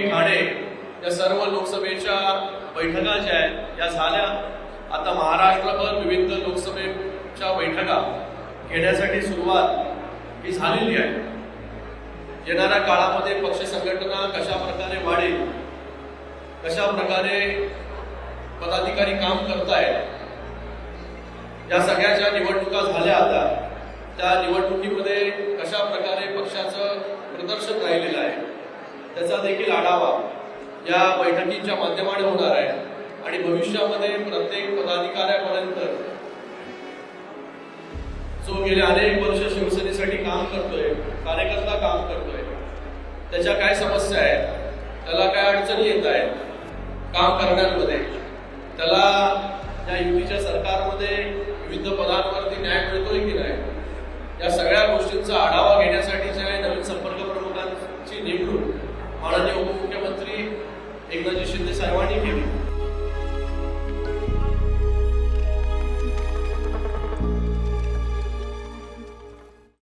ठाणे या सर्व लोकसभेच्या बैठका ज्या आहेत या झाल्या. आता महाराष्ट्रभर विविध लोकसभेच्या बैठका घेण्यासाठी सुरुवात ही झालेली आहे. येणाऱ्या काळामध्ये पक्ष संघटना कशा प्रकारे वाढेल, कशा प्रकारे पदाधिकारी काम करतायत, या सगळ्या ज्या निवडणुका झाल्या आता त्या निवडणुकीमध्ये कशा प्रकारे पक्षाचं प्रदर्शन राहिलेलं आहे त्याचा देखील आढावा या बैठकीच्या माध्यमाने होणार आहे. आणि भविष्यामध्ये प्रत्येक पदाधिकाऱ्यापर्यंत जो गेले अनेक वर्ष शिवसेनेसाठी काम करतोय, कार्यकर्ता काम करतोय, त्याच्या काय समस्या आहेत, त्याला काय अडचणी येत आहेत काम करण्यामध्ये, त्याला या युतीच्या सरकारमध्ये विविध पदांवरती न्याय मिळतोय की नाही, या सगळ्या गोष्टींचा आढावा घेण्यासाठी जे नवीन संपर्क प्रमुखांची नेमणूक माननीय उपमुख्यमंत्री एकनाथजी शिंदे साहेबांनी केली.